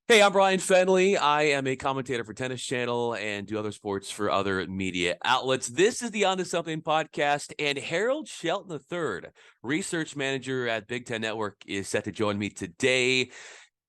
Hey, I'm Bryan Fenley. I am a commentator for Tennis Channel and do other sports for other media outlets. This is the On to Something podcast, and Harold Shelton III, research manager at Big Ten Network, is set to join me today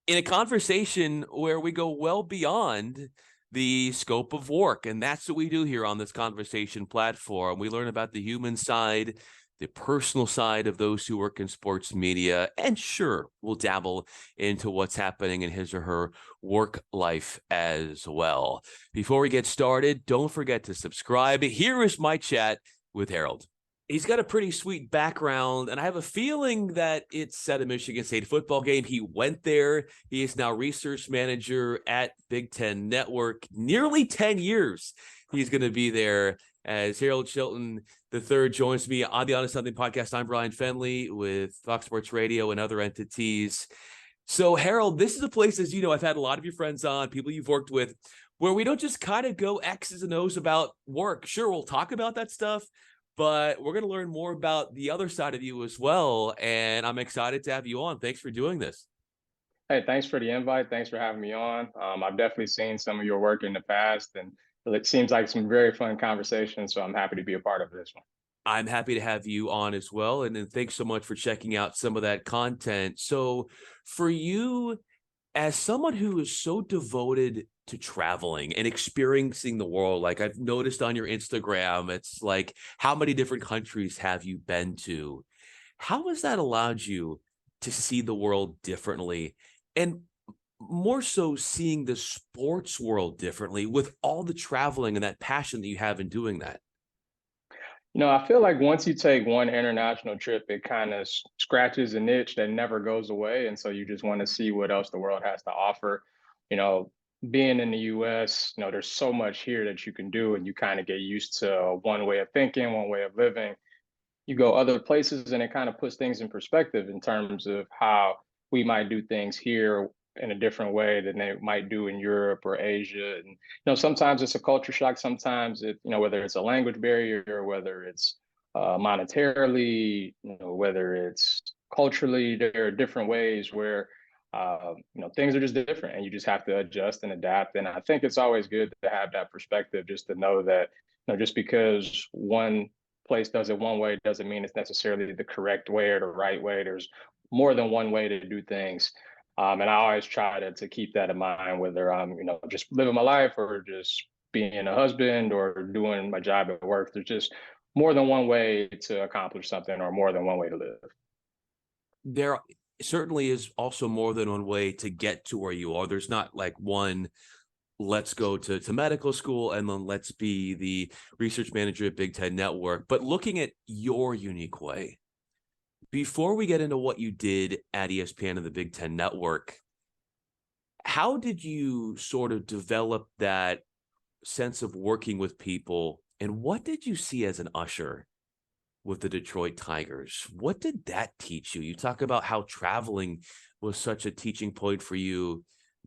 in a conversation where we go well beyond the scope of work. And that's what we do here on this conversation platform. We learn about the human side, the personal side of those who work in sports media, and sure, we'll dabble into what's happening in his or her work life as well. Before we get started, don't forget to subscribe. Here is my chat with Harold. He's got a pretty sweet background, and I have a feeling that it's at a Michigan State football game. He went there. He is now research manager at Big Ten Network. Nearly 10 years he's going to be there as Harold Shelton III joins me on the On to Something podcast. I'm Bryan Fenley with Fox Sports Radio and other entities. So, Harold, this is a place, as you know, I've had a lot of your friends on, people you've worked with, where we don't just kind of go X's and O's about work. Sure, we'll talk about that stuff, but we're going to learn more about the other side of you as well. And I'm excited to have you on. Thanks for doing this. Hey, thanks for the invite. Thanks for having me on. I've definitely seen some of your work in the past, and it seems like some very fun conversations. So I'm happy to be a part of this one. I'm happy to have you on as well. And then thanks so much for checking out some of that content. So for you, as someone who is so devoted to traveling and experiencing the world, like I've noticed on your Instagram, it's like, how many different countries have you been to? How has that allowed you to see the world differently? And more so seeing the sports world differently with all the traveling and that passion that you have in doing that. I feel like once you take one international trip, it kind of scratches an itch that never goes away. And so you just want to see what else the world has to offer. You know, Being in the US, there's so much here that you can do, and you kind of get used to one way of thinking, one way of living. You go other places and it kind of puts things in perspective in terms of how we might do things here in a different way than they might do in Europe or Asia. And sometimes it's a culture shock. Sometimes whether it's a language barrier or whether it's monetarily, whether it's culturally, there are different ways where things are just different, and you just have to adjust and adapt. And I think it's always good to have that perspective, just to know that just because one place does it one way doesn't mean it's necessarily the correct way or the right way. There's more than one way to do things. And I always try to keep that in mind, whether I'm, just living my life or just being a husband or doing my job at work. There's just more than one way to accomplish something, or more than one way to live. There certainly is also more than one way to get to where you are. There's not like one, let's go to medical school and then let's be the research manager at Big Ten Network. But looking at your unique way, before we get into what you did at ESPN and the Big Ten Network, how did you sort of develop that sense of working with people? And what did you see as an usher with the Detroit Tigers? What did that teach you? You talk about how traveling was such a teaching point for you,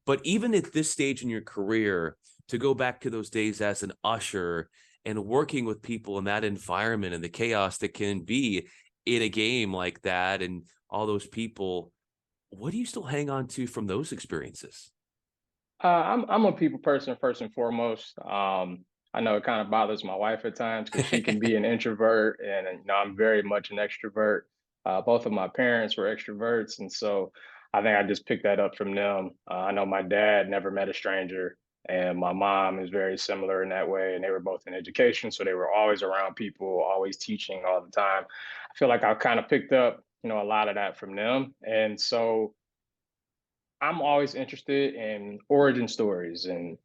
but even at this stage in your career, to go back to those days as an usher and working with people in that environment and the chaos that can be in a game like that and all those people, what do you still hang on to from those experiences? I'm a people person first and foremost. I know it kind of bothers my wife at times because she can be an introvert, and I'm very much an extrovert. Both of my parents were extroverts, and so I think I just picked that up from them. I know my dad never met a stranger, and my mom is very similar in that way. And they were both in education, so they were always around people, always teaching all the time. I feel like I've kind of picked up, a lot of that from them, and so I'm always interested in origin stories and,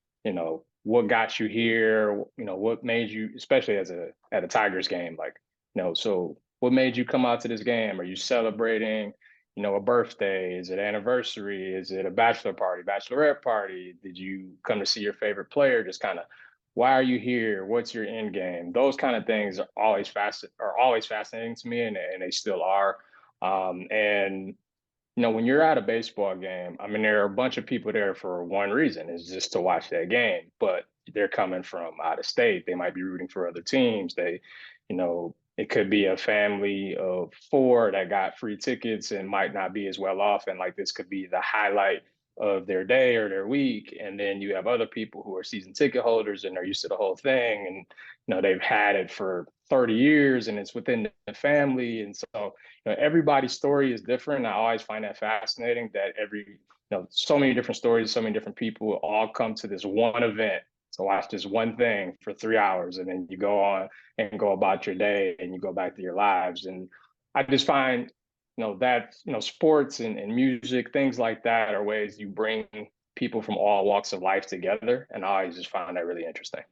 what got you here, what made you, especially at a Tigers game, like, so what made you come out to this game? Are you celebrating, a birthday? Is it anniversary? Is it a bachelor party, bachelorette party? Did you come to see your favorite player? Just kind of, why are you here? What's your end game? Those kind of things are always fascinating to me, and they still are. And when you're at a baseball game, I mean, there are a bunch of people there for one reason, is just to watch that game. But they're coming from out of state. They might be rooting for other teams. It could be a family of four that got free tickets and might not be as well off. And like this could be the highlight of their day or their week, and then you have other people who are season ticket holders and are used to the whole thing, and they've had it for 30 years and it's within the family. And so everybody's story is different. I always find that fascinating that so many different stories, so many different people all come to this one event to watch this one thing for 3 hours, and then you go on and go about your day and you go back to your lives. And I just find that sports and music, things like that, are ways you bring people from all walks of life together, and I always just find that really interesting.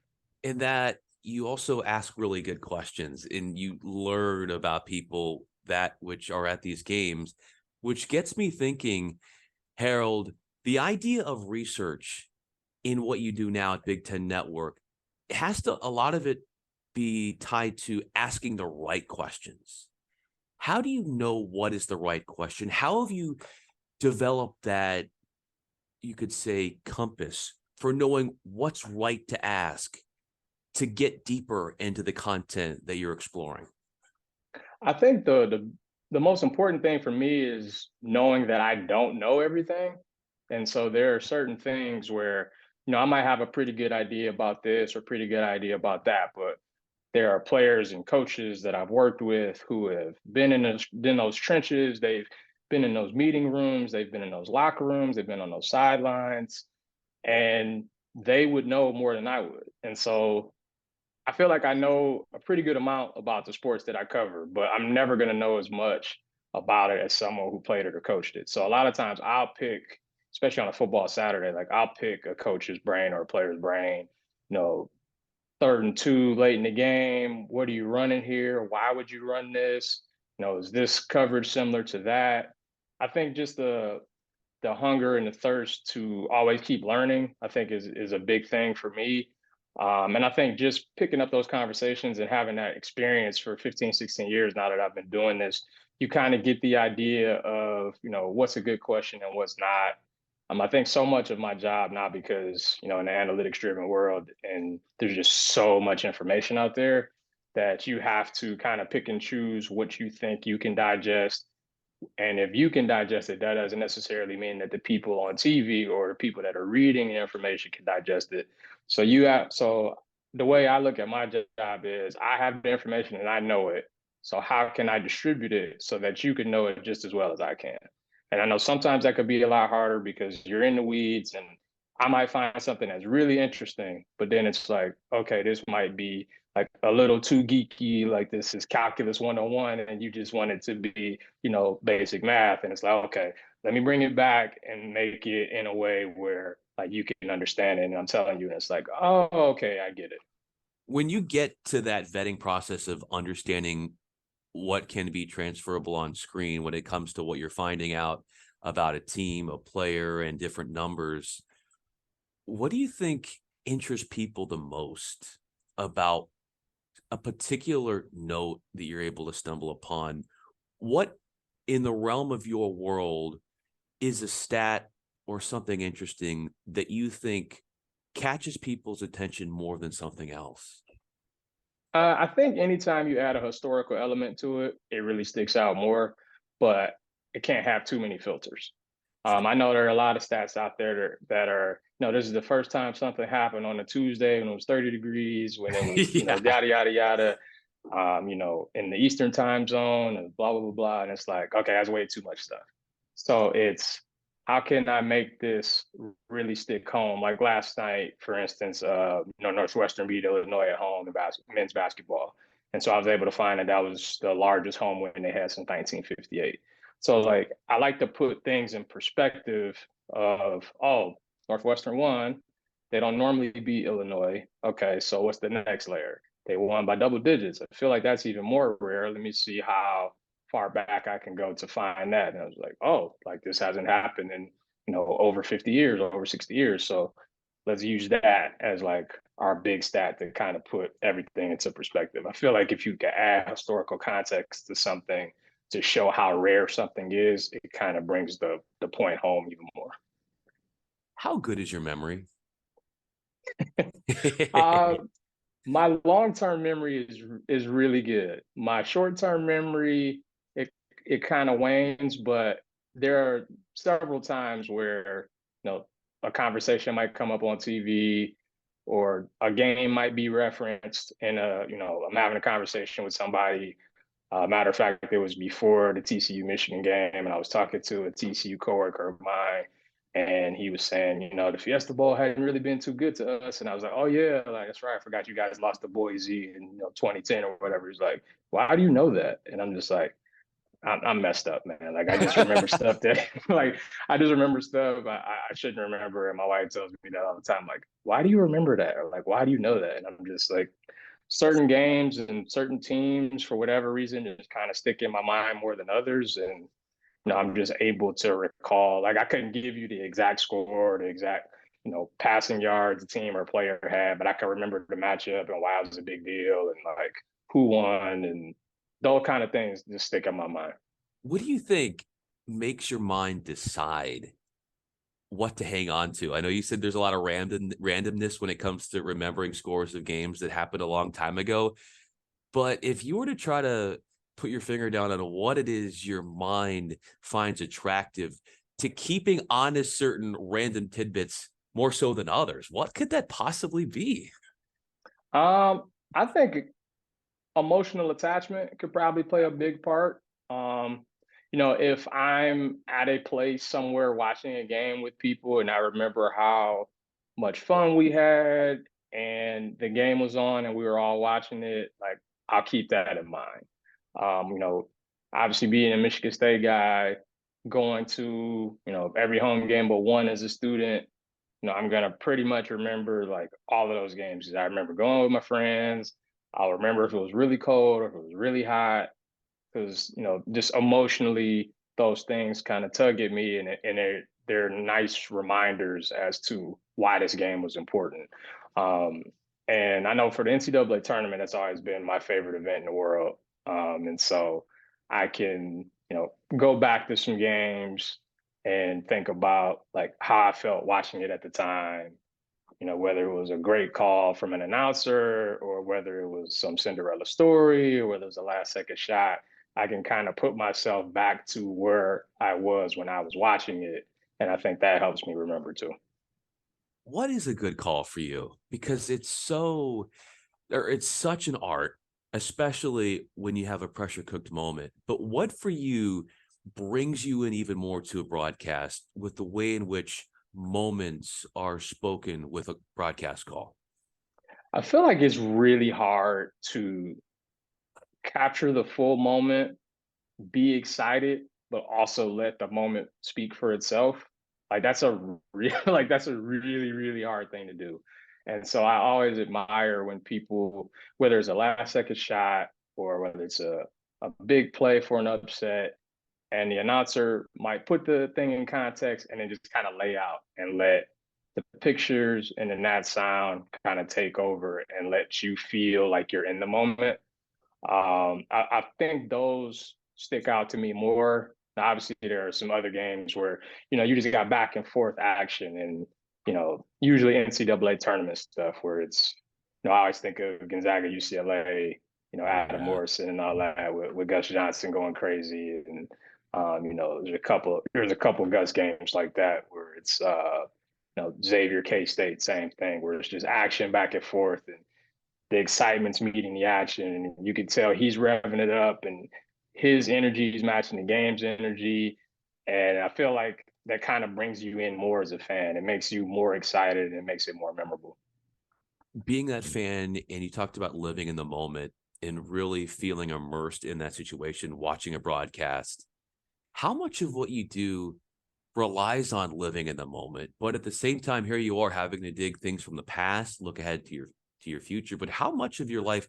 In that you also ask really good questions and you learn about people that which are at these games, which gets me thinking, Harold, the idea of research in what you do now at Big Ten Network has to, a lot of it, be tied to asking the right questions. How do you know what is the right question? How have you developed that, you could say, compass for knowing what's right to ask to get deeper into the content that you're exploring? I think the most important thing for me is knowing that I don't know everything. And so there are certain things where, I might have a pretty good idea about this or pretty good idea about that, but there are players and coaches that I've worked with who have been in those trenches. They've been in those meeting rooms, they've been in those locker rooms, they've been on those sidelines, and they would know more than I would. And so I feel like I know a pretty good amount about the sports that I cover, but I'm never going to know as much about it as someone who played it or coached it. So a lot of times I'll pick, especially on a football Saturday, like I'll pick a coach's brain or a player's brain, you know, 3rd and 2 late in the game. What are you running here? Why would you run this? Is this coverage similar to that? I think just the hunger and the thirst to always keep learning, I think is a big thing for me. And I think just picking up those conversations and having that experience for 15, 16 years now that I've been doing this, you kind of get the idea of, what's a good question and what's not. I think so much of my job now, because, in the analytics driven world, and there's just so much information out there, that you have to kind of pick and choose what you think you can digest. And if you can digest it, that doesn't necessarily mean that the people on TV or the people that are reading the information can digest it. So the way I look at my job is I have the information and I know it. So how can I distribute it so that you can know it just as well as I can? And I know sometimes that could be a lot harder because you're in the weeds, and I might find something that's really interesting, but then it's like, okay, this might be like a little too geeky, like this is calculus 101, and you just want it to be, basic math. And it's like, okay, let me bring it back and make it in a way where like you can understand it. And I'm telling you, and it's like, oh, okay, I get it. When you get to that vetting process of understanding what can be transferable on screen when it comes to what you're finding out about a team, a player, and different numbers, what do you think interests people the most about a particular note that you're able to stumble upon? What in the realm of your world is a stat or something interesting that you think catches people's attention more than something else? I think anytime you add a historical element to it, it really sticks out more, but it can't have too many filters. I know there are a lot of stats out there that are, this is the first time something happened on a Tuesday when it was 30 degrees, when it was, Yeah. yada, yada, yada, in the Eastern time zone and blah, blah, blah, blah. And it's like, okay, that's way too much stuff. So it's, how can I make this really stick home? Like last night, for instance, Northwestern beat Illinois at home in men's basketball. And so I was able to find that was the largest home win they had since 1958. So like, I like to put things in perspective of, oh, Northwestern won. They don't normally beat Illinois. Okay, so what's the next layer? They won by double digits. I feel like that's even more rare. Let me see how far back I can go to find that. And I was like, oh, like this hasn't happened in, over 50 years, over 60 years. So let's use that as like our big stat to kind of put everything into perspective. I feel like if you can add historical context to something to show how rare something is, it kind of brings the point home even more. How good is your memory? uh, my long-term memory is really good. My short-term memory, it kind of wanes, but there are several times where a conversation might come up on TV or a game might be referenced in I'm having a conversation with somebody. Matter of fact, it was before the TCU Michigan game, and I was talking to a TCU coworker of mine, and he was saying, the Fiesta Bowl hadn't really been too good to us, and I was like, oh yeah, like that's right, I forgot you guys lost to Boise in 2010 or whatever. He's like, why do you know that? And I'm just like, I'm messed up, man. Like I just remember stuff that like I just remember stuff I shouldn't remember. And my wife tells me that all the time. Like, why do you remember that? Or like, why do you know that? And I'm just like, certain games and certain teams for whatever reason just kind of stick in my mind more than others. And I'm just able to recall. Like I couldn't give you the exact score, or the exact passing yards the team or player had, but I can remember the matchup and why it was a big deal and like who won and those kind of things just stick in my mind. What do you think makes your mind decide what to hang on to? I know you said there's a lot of randomness when it comes to remembering scores of games that happened a long time ago. But if you were to try to put your finger down on what it is your mind finds attractive to keeping on to certain random tidbits more so than others, what could that possibly be? I think emotional attachment could probably play a big part. If I'm at a place somewhere watching a game with people and I remember how much fun we had and the game was on and we were all watching it, like I'll keep that in mind. Um, you know, Obviously being a Michigan State guy, going to, every home game but one as a student, I'm gonna pretty much remember like all of those games. I remember going with my friends. I'll remember if it was really cold or if it was really hot, because just emotionally, those things kind of tug at me, and they're nice reminders as to why this game was important. Um, and I know for the NCAA tournament, that's always been my favorite event in the world. And so I can, go back to some games and think about like how I felt watching it at the time, whether it was a great call from an announcer or whether it was some Cinderella story or whether it was a last second shot. I can kind of put myself back to where I was when I was watching it. And I think that helps me remember too. What is a good call for you? Because it's such an art, especially when you have a pressure cooked moment. But what for you brings you in even more to a broadcast with the way in which moments are spoken with a broadcast call? I feel like it's really hard to capture the full moment, be excited, but also let the moment speak for itself. Like that's a really, really hard thing to do. And so I always admire when people, whether it's a last second shot or whether it's a big play for an upset, and the announcer might put the thing in context and then just kind of lay out and let the pictures and then that sound kind of take over and let you feel like you're in the moment. I think those stick out to me more. Now, obviously, there are some other games where you just got back and forth action, and usually NCAA tournament stuff where it's I always think of Gonzaga, UCLA, Adam Yeah. Morrison and all that with Gus Johnson going crazy, and there's a couple of Gus games like that where it's Xavier K State, same thing, where it's just action back and forth and the excitement's meeting the action. And you can tell he's revving it up and his energy is matching the game's energy. And I feel like that kind of brings you in more as a fan. It makes you more excited and it makes it more memorable. Being that fan, and you talked about living in the moment and really feeling immersed in that situation, watching a broadcast, how much of what you do relies on living in the moment, but at the same time here you are having to dig things from the past, look ahead to your future, but how much of your life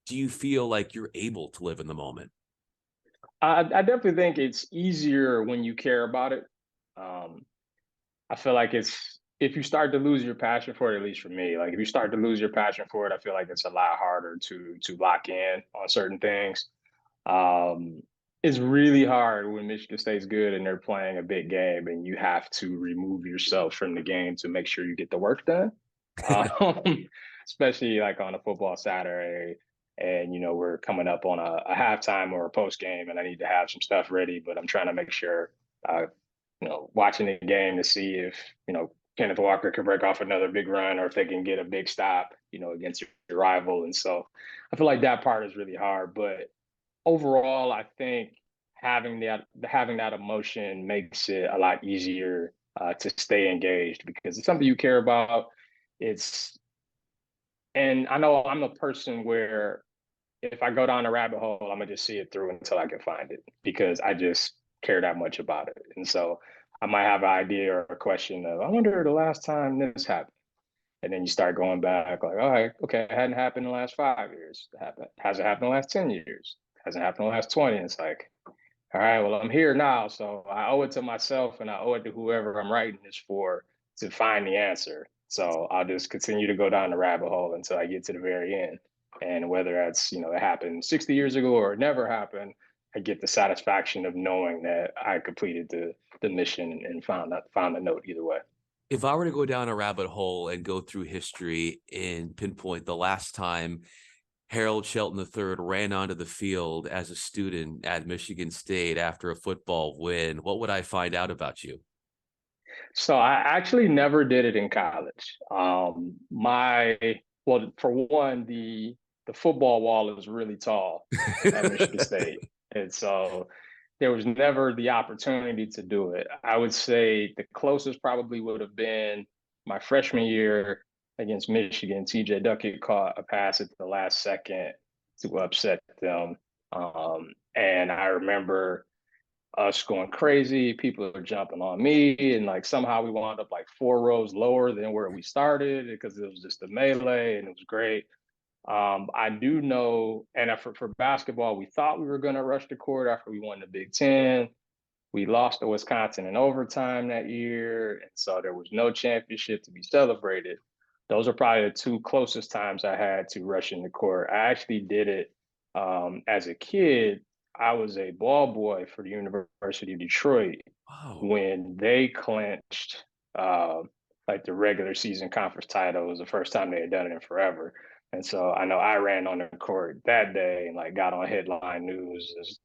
do you feel like you're able to live in the moment? I definitely think it's easier when you care about it. Um, I feel like it's if you start to lose your passion for it, at least for me, like if you start to lose your passion for it, I feel like it's a lot harder to lock in on certain things. Um, it's really hard when Michigan State's good and they're playing a big game and you have to remove yourself from the game to make sure you get the work done. Um, Especially like on a football Saturday, and we're coming up on a halftime or a post game, and I need to have some stuff ready, but I'm trying to make sure watching the game to see if, Kenneth Walker can break off another big run or if they can get a big stop, against your rival. And so I feel like that part is really hard. But overall, I think having that emotion makes it a lot easier to stay engaged because it's something you care about. It's and I know I'm a person where if I go down a rabbit hole, I'm gonna just see it through until I can find it because I just care that much about it. And so I might have an idea or a question of, I wonder the last time this happened. And then you start going back, like, all right, okay, it hadn't happened in the last 5 years. Hasn't happened in the last 10 years. Hasn't happened in the last 20. It's like, all right, well, I'm here now. So I owe it to myself and I owe it to whoever I'm writing this for to find the answer. So I'll just continue to go down the rabbit hole until I get to the very end. And whether that's, it happened 60 years ago or it never happened, I get the satisfaction of knowing that I completed the mission and found the note either way. If I were to go down a rabbit hole and go through history and pinpoint the last time Harold Shelton III ran onto the field as a student at Michigan State after a football win, what would I find out about you? So I actually never did it in college. My well, for one, the football wall is really tall at Michigan State, and so there was never the opportunity to do it. I would say the closest probably would have been my freshman year against Michigan. TJ Duckett caught a pass at the last second to upset them, and I remember us going crazy. People are jumping on me, and like somehow we wound up like 4 rows lower than where we started because it was just a melee, and it was great. I do know, and for basketball, we thought we were going to rush the court after we won the Big Ten. We lost to Wisconsin in overtime that year, and so there was no championship to be celebrated. Those are probably the two closest times I had to rushing the court. I actually did it as a kid. I was a ball boy for the University of Detroit Wow. when they clinched uh, like the regular season conference title. It was the first time they had done it in forever. And so I know I ran on the court that day and like got on headline news as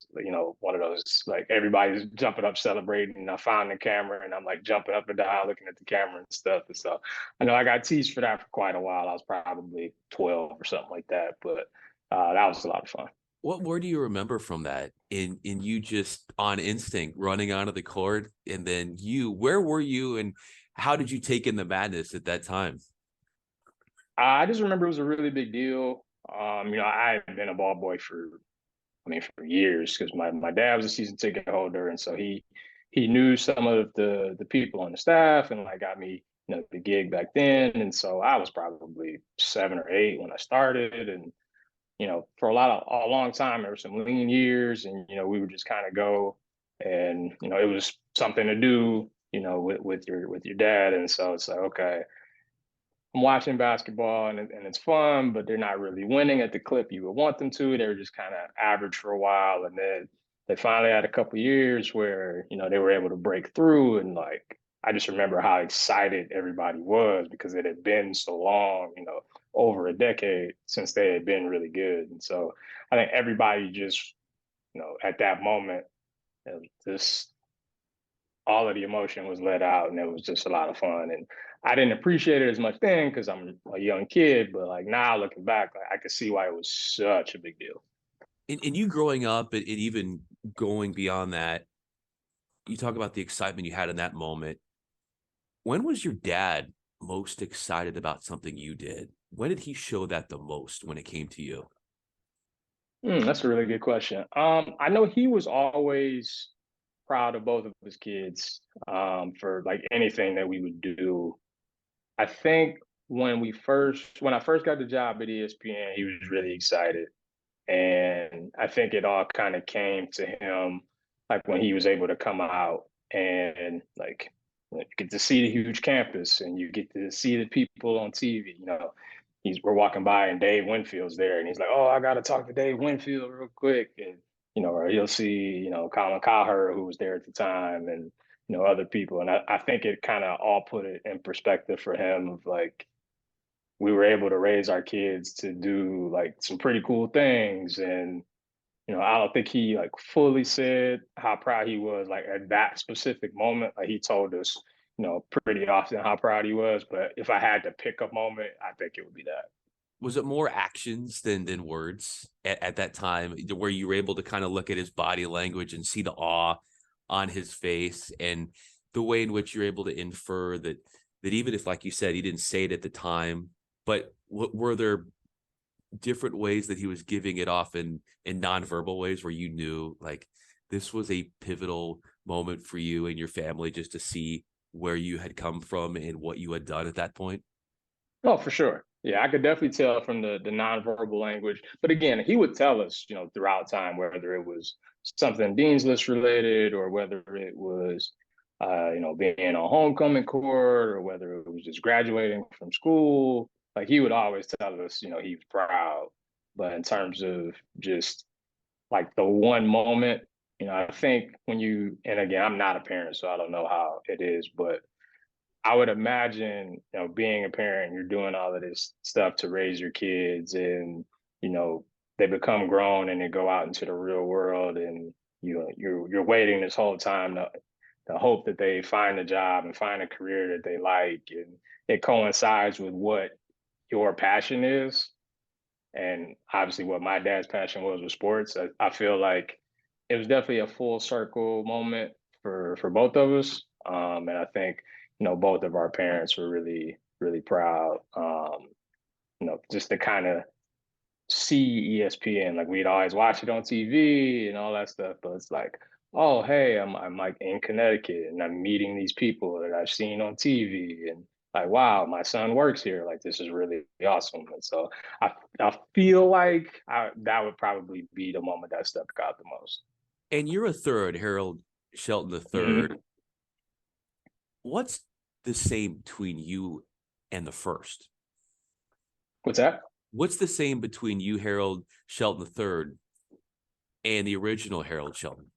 one of those like everybody's jumping up celebrating. And I found the camera and I'm like jumping up and down looking at the camera and stuff. And so I know I got teased for that for quite a while. I was probably 12 or something like that, but that was a lot of fun. What more do you remember from that? In you just on instinct running onto the court, and then where were you, and how did you take in the madness at that time? I just remember it was a really big deal. I had been a ball boy for years because my dad was a season ticket holder, and so he knew some of the people on the staff and like got me the gig back then, and so I was probably 7 or 8 when I started, and for a long time there were some lean years, and we would just kind of go, and it was something to do, with your dad, and so it's like okay. I'm watching basketball and it's fun, but they're not really winning at the clip you would want them to. They were just kind of average for a while, and then they finally had a couple years where they were able to break through. And like I just remember how excited everybody was because it had been so long, over a decade since they had been really good. And so I think everybody just at that moment, just all of the emotion was let out and it was just a lot of fun. And I didn't appreciate it as much then because I'm a young kid, but like now looking back, like, I could see why it was such a big deal. And you growing up and even going beyond that, you talk about the excitement you had in that moment. When was your dad most excited about something you did? When did he show that the most when it came to you? That's a really good question. I know he was always proud of both of his kids for like anything that we would do. I think when I first got the job at ESPN, he was really excited. And I think it all kind of came to him like when he was able to come out and like you get to see the huge campus and you get to see the people on TV. We're walking by and Dave Winfield's there and he's like, "Oh, I got to talk to Dave Winfield real quick." And or he'll see Colin Cowherd who was there at the time and other people. And I think it kind of all put it in perspective for him of like we were able to raise our kids to do like some pretty cool things, and I don't think he like fully said how proud he was like at that specific moment. Like he told us, pretty often how proud he was. But if I had to pick a moment, I think it would be that. Was it more actions than words at that time, where you were able to kind of look at his body language and see the awe on his face, and the way in which you're able to infer that even if, like you said, he didn't say it at the time, but were there different ways that he was giving it off in nonverbal ways where you knew like this was a pivotal moment for you and your family, just to see where you had come from and what you had done at that point? Oh, for sure. Yeah, I could definitely tell from the nonverbal language. But again, he would tell us, throughout time, whether it was something Dean's List related or whether it was, being on homecoming court or whether it was just graduating from school. Like he would always tell us, he was proud. But in terms of just like the one moment, I think and again, I'm not a parent, so I don't know how it is, but I would imagine, being a parent, you're doing all of this stuff to raise your kids, and you know, they become grown and they go out into the real world, and you're waiting this whole time to hope that they find a job and find a career that they like, and it coincides with what your passion is, and obviously what my dad's passion was sports. I feel like it was definitely a full circle moment for both of us, and I think both of our parents were really really proud. Just to kind of see ESPN, like we'd always watch it on TV and all that stuff, but it's like, oh hey, I'm like in Connecticut and I'm meeting these people that I've seen on TV, and like wow, my son works here. Like this is really awesome. And so I feel like that would probably be the moment that stuck out the most. And you're a third, Harold Shelton III. Hmm. What's the same between you and the first? What's that? What's the same between you, Harold Shelton III, and the original Harold Shelton?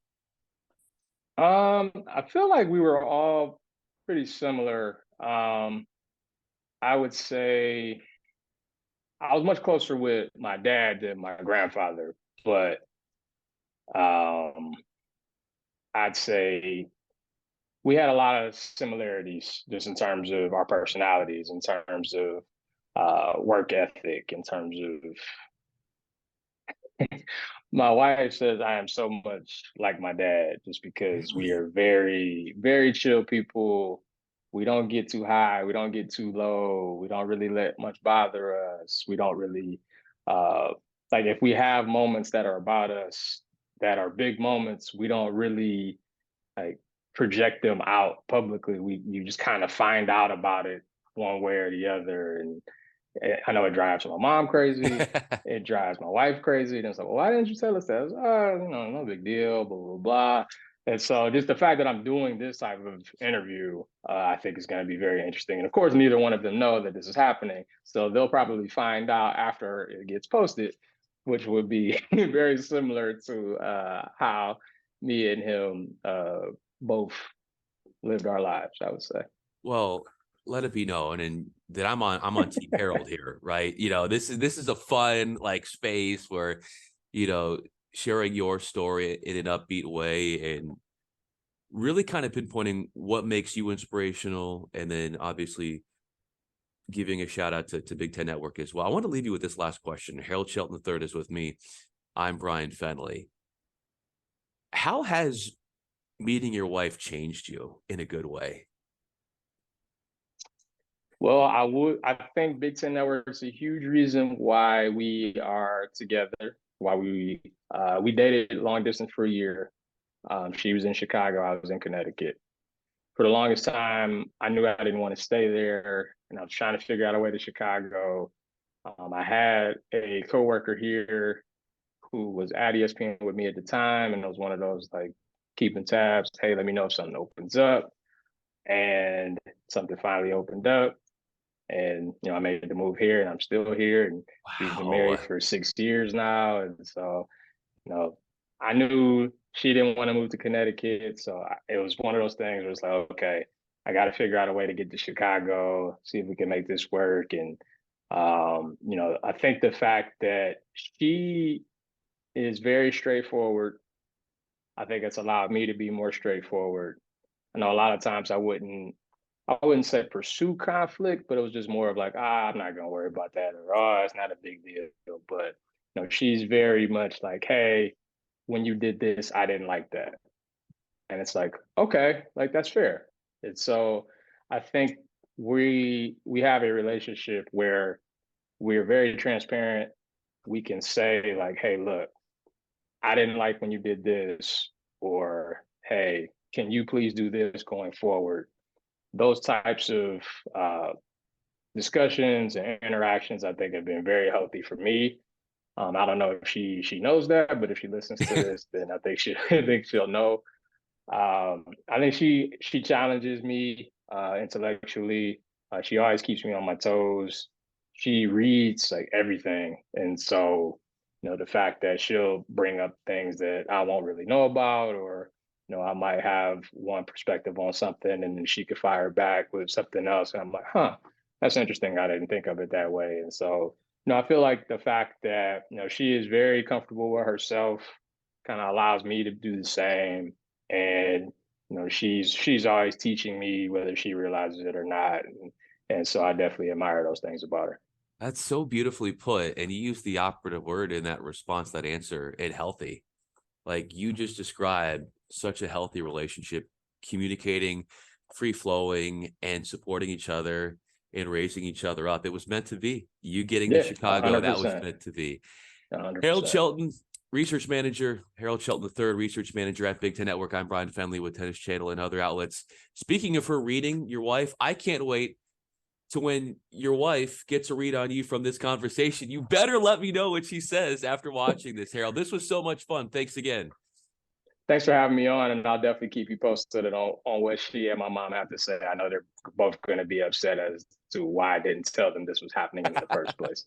I feel like we were all pretty similar. I would say I was much closer with my dad than my grandfather, but um, I'd say we had a lot of similarities just in terms of our personalities, in terms of work ethic, in terms of my wife says I am so much like my dad just because we Really? are very, very chill people. We don't get too high, we don't get too low, we don't really let much bother us. We don't really uh like if we have moments that are about us that are big moments, we don't really like project them out publicly. You just kind of find out about it one way or the other. And I know it drives my mom crazy. It drives my wife crazy. And it's like, well, why didn't you tell us that? Was, oh, no big deal, blah, blah, blah. And so just the fact that I'm doing this type of interview, I think is going to be very interesting. And of course, neither one of them know that this is happening. So they'll probably find out after it gets posted, which would be very similar to how me and him both lived our lives, I would say. Well, let it be known, and that I'm on Team Harold here, right? This is a fun like space where, you know, sharing your story in an upbeat way and really kind of pinpointing what makes you inspirational, and then obviously giving a shout out to Big Ten Network as well. I want to leave you with this last question. Harold Shelton III is with me. I'm Bryan Fenley. How has meeting your wife changed you in a good way? Well, I think Big Ten Network is a huge reason why we are together, why we dated long distance for a year. She was in Chicago, I was in Connecticut. For the longest time, I knew I didn't want to stay there, and I was trying to figure out a way to Chicago. I had a coworker here who was at ESPN with me at the time, and it was one of those like keeping tabs. Hey, let me know if something opens up, and something finally opened up, and I made the move here, and I'm still here, and we've been Wow. married for 6 years now, and so you know, I knew she didn't want to move to Connecticut, so it was one of those things where it's like, okay, I got to figure out a way to get to Chicago, see if we can make this work, and I think the fact that she is very straightforward. I think it's allowed me to be more straightforward. I know a lot of times I wouldn't say pursue conflict, but it was just more of like, I'm not gonna worry about that, or it's not a big deal. But she's very much like, hey, when you did this, I didn't like that. And it's like, okay, like that's fair. And so I think we have a relationship where we're very transparent. We can say like, hey, look, I didn't like when you did this, or hey, can you please do this going forward? Those types of uh, discussions and interactions, I think, have been very healthy for me. I don't know if she knows that, but if she listens to this, then I think she I think she'll know. I think she challenges me intellectually. She always keeps me on my toes. She reads like everything, and so the fact that she'll bring up things that I won't really know about, or I might have one perspective on something, and then she could fire back with something else, and I'm like, huh, that's interesting. I didn't think of it that way, and so I feel like the fact that she is very comfortable with herself kind of allows me to do the same, and she's always teaching me whether she realizes it or not, and so I definitely admire those things about her. That's so beautifully put. And you use the operative word in that response, that answer, and healthy. Like you just described such a healthy relationship, communicating, free flowing, and supporting each other and raising each other up. It was meant to be. You getting to Yeah, Chicago, that was 100%. meant to be. a hundred Harold percent. Shelton, research manager, Harold Shelton III, research manager at Big Ten Network. I'm Bryan Fenley with Tennis Channel and other outlets. Speaking of her reading, your wife, I can't wait to when your wife gets a read on you from this conversation. You better let me know what she says after watching this, Harold. This was so much fun. Thanks again. Thanks for having me on, and I'll definitely keep you posted on what she and my mom have to say. I know they're both going to be upset as to why I didn't tell them this was happening in the first place.